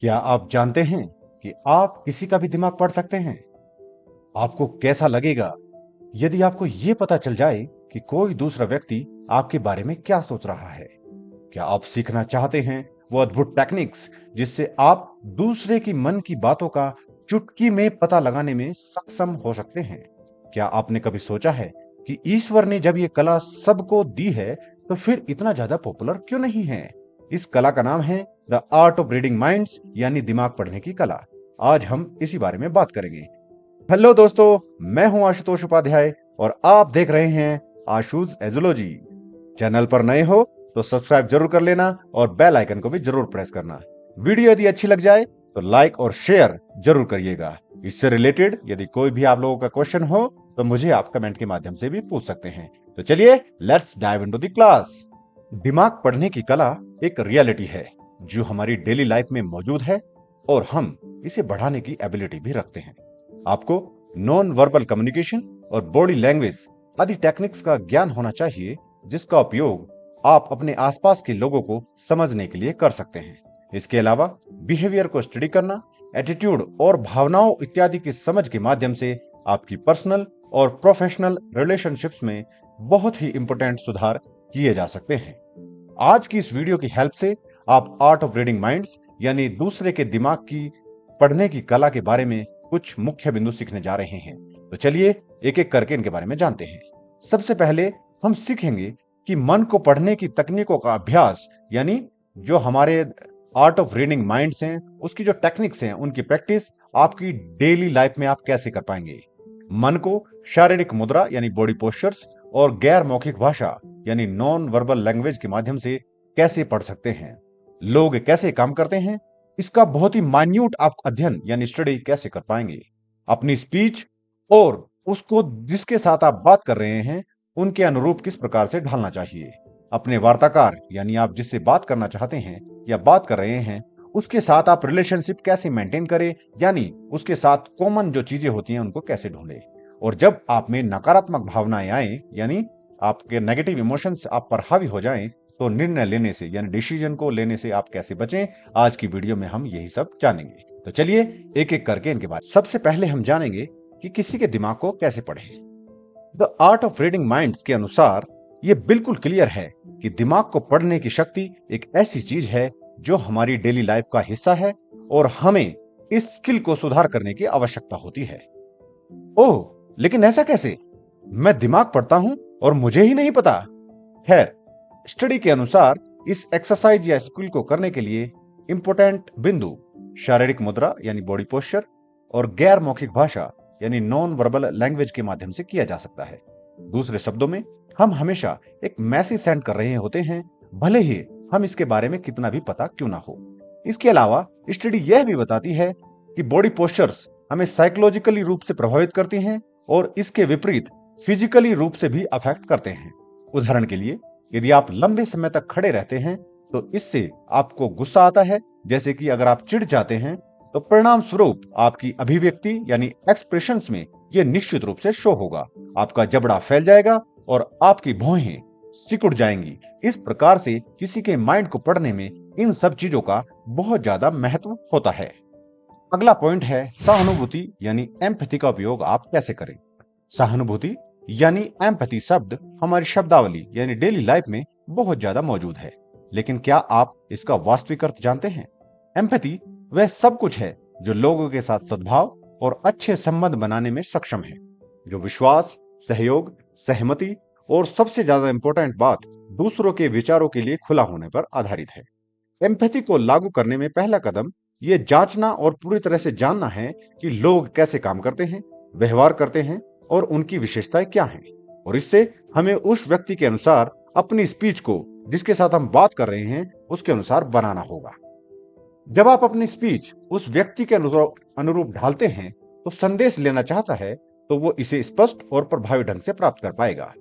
क्या आप जानते हैं कि आप किसी का भी दिमाग पढ़ सकते हैं? आपको कैसा लगेगा यदि आपको यह पता चल जाए कि कोई दूसरा व्यक्ति आपके बारे में क्या सोच रहा है? क्या आप सीखना चाहते हैं वो अद्भुत टेक्निक्स जिससे आप दूसरे की मन की बातों का चुटकी में पता लगाने में सक्षम हो सकते हैं? क्या आपने कभी सोचा है कि ईश्वर ने जब ये कला सबको दी है तो फिर इतना ज्यादा पॉपुलर क्यों नहीं है? इस कला का नाम है the art of reading minds, यानी दिमाग पढ़ने की कला। आज हम इसी बारे में बात करेंगे। हेलो दोस्तों, मैं हूं आशुतोष उपाध्याय और आप देख रहे हैं आशुज एजुलॉजी। चैनल पर नए हो तो सब्सक्राइब जरूर कर लेना और बेल आइकन को भी जरूर प्रेस करना। वीडियो यदि अच्छी लग जाए तो लाइक और शेयर जरूर करिएगा। इससे रिलेटेड यदि कोई भी आप लोगों का क्वेश्चन हो तो मुझे आप कमेंट के माध्यम से भी पूछ सकते हैं। तो चलिए let's dive into the class. दिमाग पढ़ने की कला एक रियलिटी है जो हमारी डेली लाइफ में मौजूद है और हम इसे बढ़ाने की एबिलिटी भी रखते हैं। आपको नॉन वर्बल कम्युनिकेशन और बॉडी लैंग्वेज आदि टेक्निक्स का ज्ञान होना चाहिए जिसका उपयोग आप अपने आसपास के लोगों को समझने के लिए कर सकते हैं। इसके अलावा बिहेवियर को स्टडी करना, एटीट्यूड और भावनाओं इत्यादि की समझ के माध्यम से आपकी पर्सनल और प्रोफेशनल रिलेशनशिप्स में बहुत ही इंपॉर्टेंट सुधार किए जा सकते हैं। आज की इस वीडियो की हेल्प से आप आर्ट ऑफ रीडिंग माइंड्स यानी दूसरे के दिमाग की पढ़ने की कला के बारे में कुछ मुख्य बिंदु सीखने जा रहे हैं। तो चलिए एक एक करके इनके बारे में जानते हैं। सबसे पहले हम सीखेंगे कि मन को पढ़ने की तकनीकों का अभ्यास, यानी जो हमारे आर्ट ऑफ रीडिंग माइंड्स हैं उसकी जो टेक्निक्स हैं उनकी प्रैक्टिस आपकी डेली लाइफ में आप कैसे कर पाएंगे। मन को शारीरिक मुद्रा यानी बॉडी पोस्चर्स और गैर मौखिक भाषा यानी नॉन वर्बल लैंग्वेज के माध्यम से कैसे पढ़ सकते हैं। लोग कैसे काम करते हैं इसका बहुत ही मान्यूट आप अध्ययन यानी स्टडी कैसे कर पाएंगे। अपनी स्पीच और उसको जिसके साथ आप बात कर रहे हैं उनके अनुरूप किस प्रकार से ढालना चाहिए। अपने वार्ताकार यानी आप जिससे बात करना चाहते हैं या बात कर रहे हैं उसके साथ आप रिलेशनशिप कैसे मेंटेन करें, यानी उसके साथ कॉमन जो चीजें होती हैं उनको कैसे ढूंढें। और जब आप में नकारात्मक भावनाएं आए यानी आपके नेगेटिव इमोशंस आप पर हावी हो जाएं तो निर्णय लेने से यानी डिसीजन को लेने से आप कैसे बचें, आज की वीडियो में हम यही सब जानेंगे। तो चलिए एक एक करके इनके बाद सबसे पहले हम जानेंगे कि किसी के दिमाग को कैसे पढ़ें। The art of reading minds के अनुसार यह बिल्कुल क्लियर है कि दिमाग को पढ़ने की शक्ति एक ऐसी चीज है जो हमारी डेली लाइफ का हिस्सा है और हमें इस स्किल को सुधार करने की आवश्यकता होती है। ओह, लेकिन ऐसा कैसे? मैं दिमाग पढ़ता हूं और मुझे ही नहीं पता। खैर, स्टडी के अनुसार इस एक्सरसाइज या स्किल को करने के लिए इंपॉर्टेंट बिंदु शारीरिक मुद्रा यानी बॉडी पोस्चर और गैर मौखिक भाषा यानी नॉन वर्बल लैंग्वेज के माध्यम से किया जा सकता है। दूसरे शब्दों में, हम हमेशा एक मैसेज सेंड कर रहे होते हैं, भले ही हम इसके बारे में कितना भी पता क्यों ना हो। इसके अलावा स्टडी यह भी बताती है कि बॉडी पोस्चर्स हमें साइकोलॉजिकली रूप से प्रभावित करती हैं और इसके विपरीत फिजिकली रूप से भी अफेक्ट करते हैं। उदाहरण के लिए, यदि आप लंबे समय तक खड़े रहते हैं तो इससे आपको गुस्सा आता है, जैसे कि अगर आप चिढ़ जाते हैं तो परिणाम स्वरूप आपकी अभिव्यक्ति यानी एक्सप्रेशंस में यह निश्चित रूप से शो होगा। आपका जबड़ा फैल जाएगा और आपकी भौहें सिकुड़ जाएंगी। इस प्रकार से किसी के माइंड को पढ़ने में इन सब चीजों का बहुत ज्यादा महत्व होता है। अगला पॉइंट है सहानुभूति यानी एम्पैथी का उपयोग आप कैसे करें। सहानुभूति यानी एम्पैथी शब्द हमारी शब्दावली यानी डेली लाइफ में बहुत ज्यादा मौजूद है, लेकिन क्या आप इसका वास्तविक अर्थ जानते हैं? एम्पैथी वह सब कुछ है जो लोगों के साथ सद्भाव और अच्छे संबंध बनाने में सक्षम है, जो विश्वास, सहयोग, सहमति और सबसे ज्यादा इंपॉर्टेंट बात दूसरों के विचारों के लिए खुला होने पर आधारित है। एम्पैथी को लागू करने में पहला कदम यह जांचना और पूरी तरह से जानना है कि लोग कैसे काम करते हैं, व्यवहार करते हैं और उनकी विशेषताएं क्या हैं। और इससे हमें उस व्यक्ति के अनुसार अपनी स्पीच को जिसके साथ हम बात कर रहे हैं उसके अनुसार बनाना होगा। जब आप अपनी स्पीच उस व्यक्ति के अनुरूप ढालते हैं तो संदेश लेना चाहता है तो वो इसे स्पष्ट और प्रभावी ढंग से प्राप्त कर पाएगा।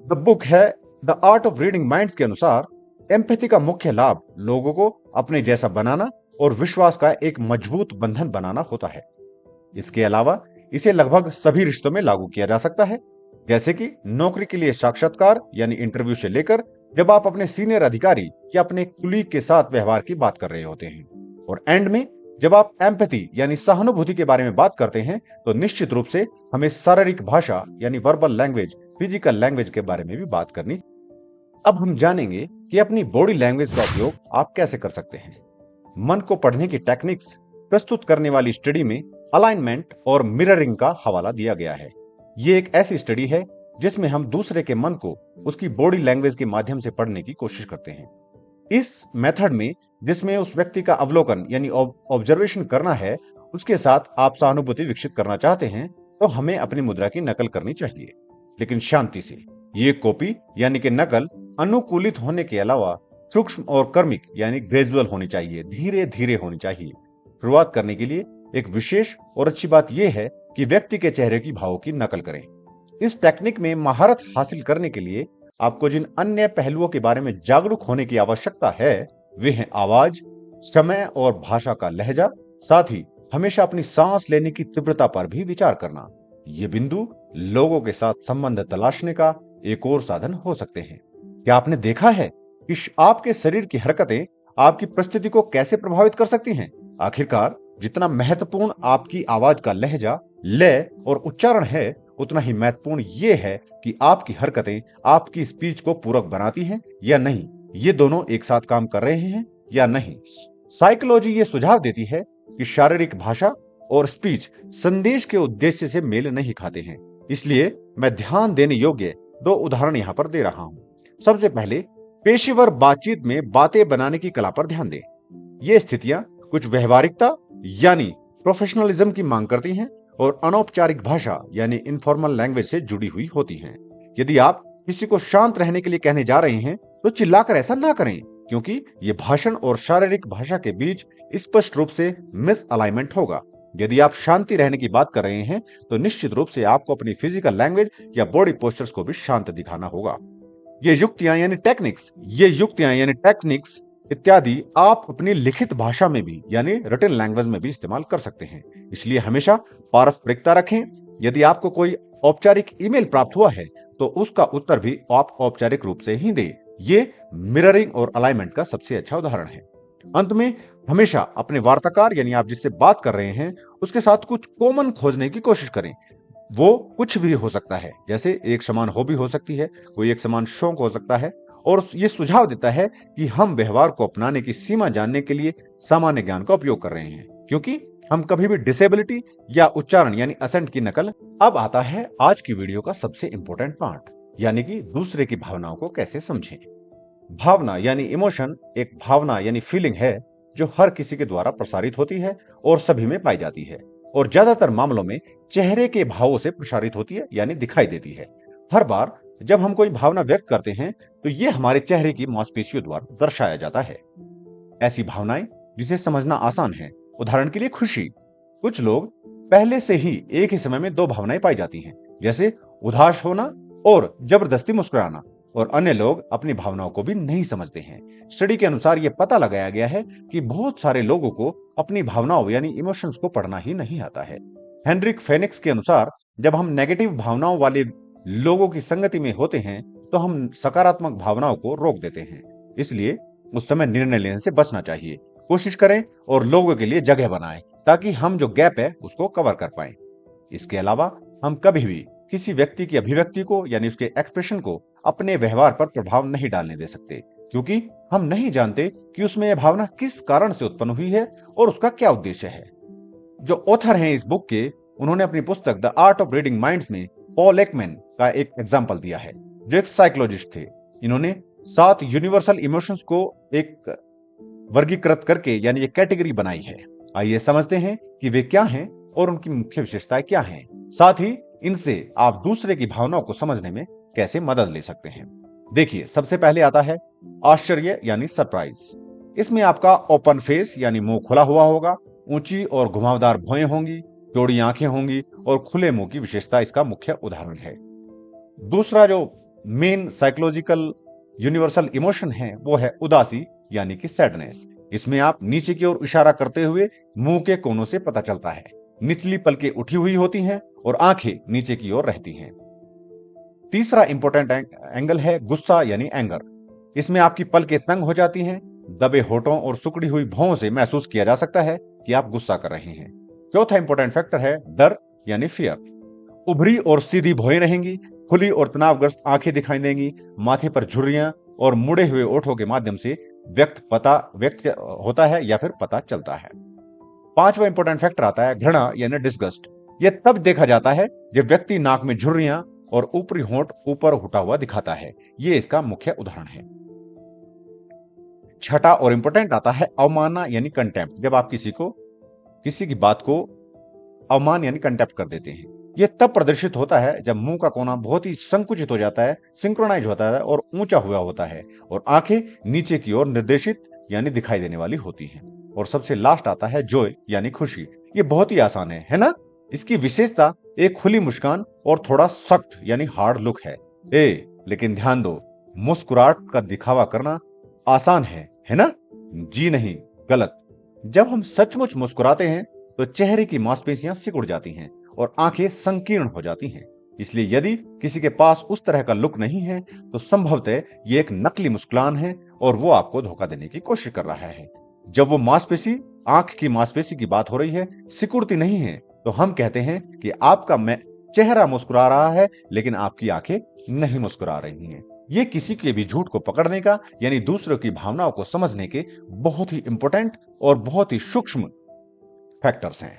द बुक है the art of reading minds के अनुसार एम्पैथी का मुख्य लाभ लोगों को अपने जैसा बनाना और विश्वास का एक मजबूत बंधन बनाना होता है। इसके अलावा इसे लगभग सभी रिश्तों में लागू किया जा सकता है, जैसे कि नौकरी के लिए साक्षात्कार यानी इंटरव्यू से लेकर जब आप अपने सीनियर अधिकारी या अपने कुलीग के साथ व्यवहार की बात कर रहे होते हैं। और एंड में जब आप एम्पैथी यानी सहानुभूति के बारे में बात करते हैं तो निश्चित रूप से हमें शारीरिक भाषा यानी वर्बल लैंग्वेज, फिजिकल लैंग्वेज के बारे में भी बात करनी। अब हम जानेंगे कि अपनी बॉडी लैंग्वेज का उपयोग आप कैसे कर सकते हैं। मन को पढ़ने की टेक्निक्स प्रस्तुत करने वाली स्टडी में अलाइनमेंट और मिररिंग का हवाला दिया गया है। ये एक ऐसी स्टडी है जिसमें हम दूसरे के मन को उसकी बॉडी लैंग्वेज के माध्यम से पढ़ने की कोशिश करते हैं। इस मेथड में जिसमें उस व्यक्ति का अवलोकन यानी ऑब्जर्वेशन करना है, उसके साथ आप सहानुभूति विकसित करना चाहते हैं तो हमें अपनी मुद्रा की नकल करनी चाहिए, लेकिन शांति से। ये कॉपी यानी कि नकल अनुकूलित होने के अलावा सूक्ष्म और क्रमिक यानी ग्रेजुअल होनी चाहिए, धीरे धीरे होनी चाहिए। शुरुआत करने के लिए एक विशेष और अच्छी बात यह है कि व्यक्ति के चेहरे की भावों की नकल करें। इस टेक्निक में महारत हासिल करने के लिए आपको जिन अन्य पहलुओं के बारे में जागरूक होने की आवश्यकता है वे हैं आवाज, समय और भाषा का लहजा। साथ ही हमेशा अपनी सांस लेने की तीव्रता पर भी विचार करना। ये बिंदु लोगों के साथ संबंध तलाशने का एक और साधन हो सकते हैं। क्या आपने देखा है कि आपके शरीर की हरकतें आपकी परिस्थिति को कैसे प्रभावित कर सकती हैं? आखिरकार जितना महत्वपूर्ण आपकी आवाज का लहजा, लय और उच्चारण है, उतना ही महत्वपूर्ण यह है कि आपकी हरकतें आपकी स्पीच को पूरक बनाती हैं या नहीं, ये दोनों एक साथ काम कर रहे हैं या नहीं। साइकोलॉजी ये सुझाव देती है कि शारीरिक भाषा और स्पीच संदेश के उद्देश्य से मेल नहीं खाते हैं। इसलिए मैं ध्यान देने योग्य दो उदाहरण यहां पर दे रहा हूं। सबसे पहले पेशेवर बातचीत में बातें बनाने की कला पर ध्यान दें। ये स्थितियां कुछ व्यवहारिकता यानी प्रोफेशनलिज्म की मांग करती हैं और अनौपचारिक भाषा यानी इनफॉर्मल लैंग्वेज से जुड़ी हुई होती हैं। यदि आप किसी को शांत रहने के लिए कहने जा रहे हैं तो चिल्लाकर ऐसा ना करें, क्योंकि ये भाषण और शारीरिक भाषा के बीच स्पष्ट रूप से मिस अलाइनमेंट होगा। यदि आप शांति रहने की बात कर रहे हैं तो निश्चित रूप से आपको अपनी फिजिकल लैंग्वेज या बॉडी पोस्चर्स को भी शांत दिखाना होगा। ये युक्तियां यानी टेक्निक्स इत्यादि आप अपनी लिखित भाषा में भी यानी रिटन लैंग्वेज में भी इस्तेमाल कर सकते हैं। इसलिए हमेशा पारस्परिकता रखें। यदि आपको कोई औपचारिक ईमेल प्राप्त हुआ है तो उसका उत्तर भी आप औपचारिक रूप से ही दें। ये मिररिंग और अलाइनमेंट का सबसे अच्छा उदाहरण है। अंत में हमेशा अपने वार्ताकार यानी आप जिससे बात कर रहे हैं उसके साथ कुछ कॉमन खोजने की कोशिश करें। वो कुछ भी हो सकता है, जैसे एक समान हॉबी हो सकती है, कोई एक समान शौक हो सकता है, और ये सुझाव देता है कि हम व्यवहार को अपनाने की सीमा जानने के लिए सामान्य ज्ञान का उपयोग कर रहे हैं, क्योंकि हम कभी भी डिसेबिलिटी या उच्चारण यानी असेंट की नकल। अब आता है आज की वीडियो का सबसे इंपॉर्टेंट पार्ट, यानी कि दूसरे की भावनाओं को कैसे समझें। भावना यानी इमोशन एक भावना यानी फीलिंग है जो हर किसी के द्वारा प्रसारित होती है और सभी में पाई जाती है, और ज्यादातर मामलों में चेहरे के भावों से प्रसारित होती है यानी दिखाई देती है। हर बार जब हम कोई भावना व्यक्त करते हैं तो यह हमारे चेहरे की मांसपेशियों द्वारा दर्शाया जाता है। ऐसी भावनाएं जिसे समझना आसान है, उदाहरण के लिए खुशी। कुछ लोग पहले से ही एक ही समय में दो भावनाएं पाई जाती हैं, जैसे उदास होना और जबरदस्ती मुस्कुराना, और अन्य लोग अपनी भावनाओं को भी नहीं समझते हैं। स्टडी के अनुसार यह पता लगाया गया है कि बहुत सारे लोगों को अपनी भावनाओं यानी इमोशंस को पढ़ना ही नहीं आता है। हेनरिक फेनिक्स के अनुसार जब हम नेगेटिव भावनाओं वाले लोगों की संगति में होते हैं तो हम सकारात्मक भावनाओं को रोक देते हैं। इसलिए उस समय निर्णय लेने से बचना चाहिए। कोशिश करें और लोगों के लिए जगह बनाएं ताकि हम जो गैप है उसको कवर कर पाएं। इसके अलावा हम कभी भी किसी व्यक्ति की अभिव्यक्ति को यानी उसके एक्सप्रेशन को अपने व्यवहार पर प्रभाव नहीं डालने दे सकते, क्योंकि हम नहीं जानते कि उसमें यह भावना किस कारण से उत्पन्न हुई है और उसका क्या उद्देश्य है। जो ऑथर हैं इस बुक के, उन्होंने अपनी पुस्तक the art of reading minds में पॉल एकमैन का एक एग्जाम्पल दिया है, जो एक साइकोलॉजिस्ट थे। इन्होंने 7 यूनिवर्सल इमोशंस को एक वर्गीकृत करके यानी ये कैटेगरी बनाई है। आइए समझते हैं कि वे क्या हैं और उनकी मुख्य विशेषताएं क्या हैं। साथ ही इनसे आप दूसरे की भावनाओं को समझने में कैसे मदद ले सकते हैं। देखिए, सबसे पहले आता है आश्चर्य यानी सरप्राइज। इसमें आपका ओपन फेस यानी मुंह खुला हुआ होगा, ऊंची और घुमावदार भौहें होंगी, चौड़ी आंखें होंगी और खुले मुंह की विशेषता इसका मुख्य उदाहरण है। दूसरा जो मेन साइकोलॉजिकल यूनिवर्सल इमोशन है वो है उदासी यानी कि सैडनेस। इसमें आप नीचे की ओर इशारा करते हुए मुंह के कोनों से पता चलता है। निचली पलकें उठी हुई होती हैं और आंखें नीचे की ओर रहती हैं। तीसरा इंपॉर्टेंट एंगल है गुस्सा यानी एंगर। इसमें आपकी पलकें तंग हो जाती हैं, दबे होठों और सुकड़ी हुई भौं से महसूस किया जा सकता है कि आप गुस्सा कर रहे हैं। चौथा इंपॉर्टेंट फैक्टर है डर यानी फियर। उभरी और सीधी भौएं रहेंगी, खुली और तनावग्रस्त आंखें दिखाई देंगी, माथे पर झुर्रियां और मुड़े हुए ओठों के माध्यम से व्यक्त होता है या फिर पता चलता है। पांचवा इंपॉर्टेंट फैक्टर आता है घृणा यानी डिस्गस्ट। यह तब देखा जाता है जब व्यक्ति नाक में झुर्रियां और ऊपरी होंठ ऊपर उठा हुआ दिखाता है। यह इसका मुख्य उदाहरण है। छठा और इंपॉर्टेंट आता है अवमानना यानी कंटेम्प्ट। जब आप किसी की बात को अवमान यानी कंटेम्प्ट कर देते हैं। यह तब प्रदर्शित होता है जब मुंह का कोना बहुत ही संकुचित हो जाता है, सिंक्रोनाइज होता है और ऊंचा हुआ होता है और आंखें नीचे की ओर निर्देशित यानी दिखाई देने वाली होती हैं। और सबसे लास्ट आता है जॉय यानी खुशी। ये बहुत ही आसान है ना? इसकी विशेषता एक खुली मुस्कान और थोड़ा सख्त यानी हार्ड लुक है। लेकिन ध्यान दो, मुस्कुराहट का दिखावा करना आसान है ना? जी नहीं, गलत। जब हम सचमुच मुस्कुराते हैं तो चेहरे की मांसपेशियां सिकुड़ जाती हैं और आंखें संकीर्ण हो जाती हैं। इसलिए यदि किसी के पास उस तरह का लुक नहीं है तो संभवतः ये एक नकली मुस्कुराहट है और वो आपको धोखा देने की कोशिश कर रहा है। जब वो आंख की मांसपेशी की बात हो रही है, सिकुड़ती नहीं है, तो हम कहते हैं कि आपका चेहरा मुस्कुरा रहा है लेकिन आपकी आंखें नहीं मुस्कुरा रही हैं। ये किसी के भी झूठ को पकड़ने का यानी दूसरों की भावनाओं को समझने के बहुत ही इंपॉर्टेंट और बहुत ही सूक्ष्म फैक्टर्स हैं।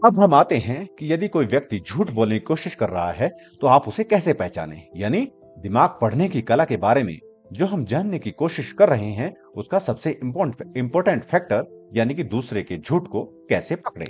अब हम आते हैं कि यदि कोई व्यक्ति झूठ बोलने की कोशिश कर रहा है तो आप उसे कैसे पहचानें, यानी दिमाग पढ़ने की कला के बारे में जो हम जानने की कोशिश कर रहे हैं उसका सबसे इंपॉर्टेंट फैक्टर यानी कि दूसरे के झूठ को कैसे पकड़ें।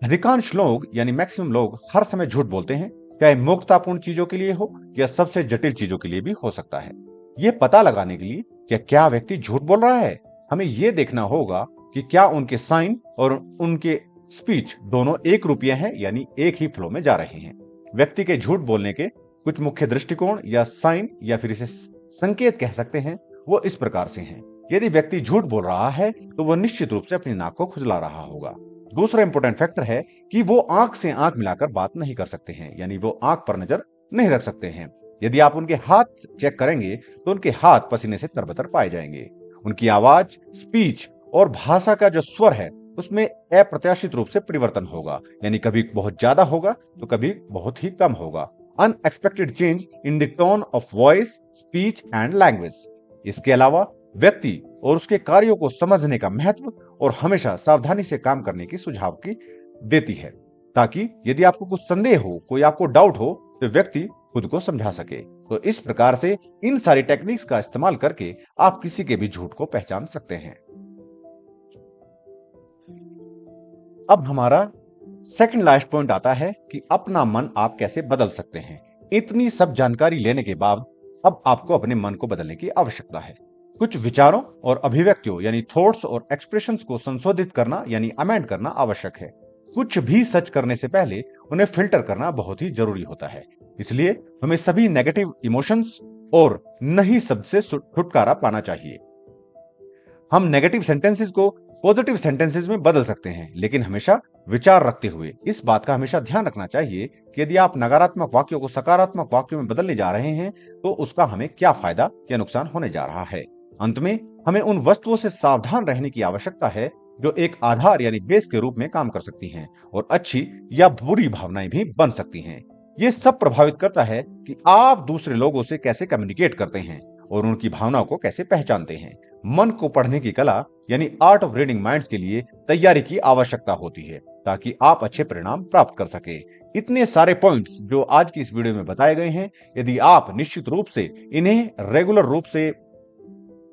अधिकांश लोग यानी मैक्सिमम लोग हर समय झूठ बोलते हैं, चाहे मूर्खतापूर्ण चीजों के लिए हो या सबसे जटिल चीजों के लिए भी हो सकता है। यह पता लगाने के लिए कि क्या व्यक्ति झूठ बोल रहा है, हमें यह देखना होगा कि क्या उनके साइन और उनके स्पीच दोनों एक रूपीय हैं यानी एक ही फ्लो में जा रहे हैं। व्यक्ति के झूठ बोलने के कुछ मुख्य दृष्टिकोण या साइन या फिर इसे संकेत कह सकते हैं, वो इस प्रकार से हैं। यदि व्यक्ति झूठ बोल रहा है तो वह निश्चित रूप से अपनी नाक को खुजला रहा होगा। दूसरा इंपॉर्टेंट फैक्टर है कि वो आंख से आंख मिलाकर बात नहीं कर सकते हैं, यानी वो आंख पर नजर नहीं रख सकते हैं। यदि आप उनके हाथ चेक करेंगे तो उनके हाथ पसीने से तरबतर पाए जाएंगे। उनकी आवाज, स्पीच और भाषा का जो स्वर है उसमें अप्रत्याशित रूप से परिवर्तन होगा, यानी कभी बहुत ज्यादा होगा तो कभी बहुत ही कम होगा। Unexpected change in the tone of voice, speech and language. इसके अलावा व्यक्ति और उसके कार्यों को समझने का महत्व और हमेशा सावधानी से काम करने की सुझाव की देती है, ताकि यदि आपको कुछ संदेह हो, कोई आपको डाउट हो, तो व्यक्ति खुद को समझा सके। तो इस प्रकार से इन सारी टेक्निक्स का इस्तेमाल करके आप किसी के भी झूठ को पहचान सकते हैं। अब हमारा सेकंड लास्ट पॉइंट आता है कि अपना मन आप कैसे बदल सकते हैं। इतनी सब जानकारी लेने के बाद अब आपको अपने मन को बदलने की आवश्यकता है। कुछ विचारों और अभिव्यक्तियों यानी थॉट्स और एक्सप्रेशंस को संशोधित करना यानी अमेंड करना आवश्यक है। कुछ भी सच करने से पहले उन्हें फिल्टर करना बहुत ही जरूरी होता है। इसलिए हमें सभी नेगेटिव इमोशंस और नहीं शब्द से छुटकारा पाना चाहिए। हम नेगेटिव सेंटेंसेस को पॉजिटिव सेंटेंसेस में बदल सकते हैं, लेकिन हमेशा विचार रखते हुए इस बात का हमेशा ध्यान रखना चाहिए कि यदि आप नकारात्मक वाक्यों को सकारात्मक वाक्यों में बदलने जा रहे हैं तो उसका हमें क्या फायदा या नुकसान होने जा रहा है। अंत में हमें उन वस्तुओं से सावधान रहने की आवश्यकता है जो एक आधार यानी बेस के रूप में काम कर सकती हैं और अच्छी या बुरी भावनाएं भी बन सकती हैं। ये सब प्रभावित करता है कि आप दूसरे लोगों से कैसे कम्युनिकेट करते हैं और उनकी भावनाओं को कैसे पहचानते हैं। मन को पढ़ने की कला यानी आर्ट ऑफ रीडिंग माइंड्स के लिए तैयारी की आवश्यकता होती है ताकि आप अच्छे परिणाम प्राप्त कर सके। इतने सारे पॉइंट्स जो आज की इस वीडियो में बताए गए हैं, यदि आप निश्चित रूप से इन्हें रेगुलर रूप से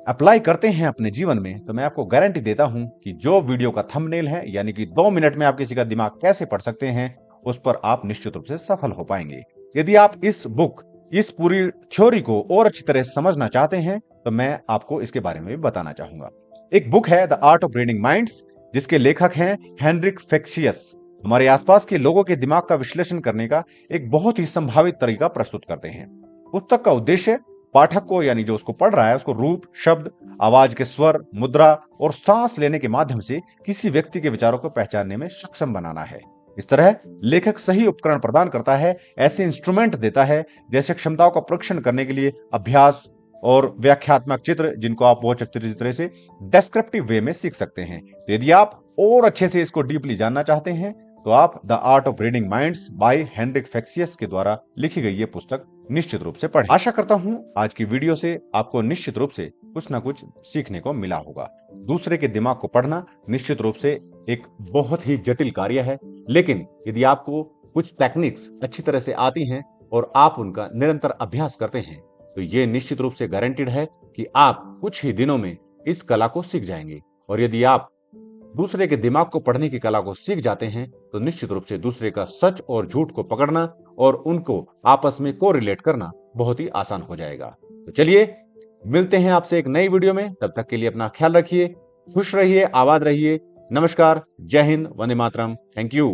अप्लाई करते हैं अपने जीवन में, तो मैं आपको गारंटी देता हूं कि जो वीडियो का थंबनेल है यानी कि 2 मिनट में आप किसी का दिमाग कैसे पढ़ सकते हैं, उस पर आप निश्चित रूप से सफल हो पाएंगे। यदि आप इस पूरी थ्योरी को और अच्छी तरह समझना चाहते हैं तो मैं आपको इसके बारे में भी बताना चाहूंगा। एक बुक है the art of reading minds, जिसके लेखक हैं हेनरिक फेक्सियस। हमारे आसपास के लोगों के दिमाग का विश्लेषण करने का एक बहुत ही संभावित तरीका प्रस्तुत करते हैं। पुस्तक का उद्देश्य पाठक को यानी जो उसको पढ़ रहा है उसको रूप, शब्द, आवाज के स्वर, मुद्रा और सांस लेने के माध्यम से किसी व्यक्ति के विचारों को पहचानने में सक्षम बनाना है। इस तरह लेखक सही उपकरण प्रदान करता है, ऐसे इंस्ट्रूमेंट देता है जैसे क्षमताओं का परीक्षण करने के लिए अभ्यास और व्याख्यात्मक चित्र, जिनको आप बहुत अच्छी तरह से डेस्क्रिप्टिव वे में सीख सकते हैं। तो यदि आप और अच्छे से इसको डीपली जानना चाहते हैं तो आप the art of reading minds by Henrik Fexeus के द्वारा लिखी गई ये पुस्तक निश्चित रूप से पढ़ें। आशा करता हूं आज की वीडियो से आपको निश्चित रूप से कुछ ना कुछ सीखने को मिला होगा। दूसरे के दिमाग को पढ़ना निश्चित रूप से एक बहुत ही जटिल कार्य है, लेकिन यदि आपको कुछ टेक्निक्स अच्छी तरह से आती हैं और आप उनका निरंतर अभ्यास करते हैं तो ये निश्चित रूप से गारंटीड है कि आप कुछ ही दिनों में इस कला को सीख जाएंगे। और यदि आप दूसरे के दिमाग को पढ़ने की कला को सीख जाते हैं तो निश्चित रूप से दूसरे का सच और झूठ को पकड़ना और उनको आपस में कोरिलेट करना बहुत ही आसान हो जाएगा। तो चलिए मिलते हैं आपसे एक नई वीडियो में, तब तक के लिए अपना ख्याल रखिए, खुश रहिए, आबाद रहिए। नमस्कार, जय हिंद, वंदे मातरम, थैंक यू।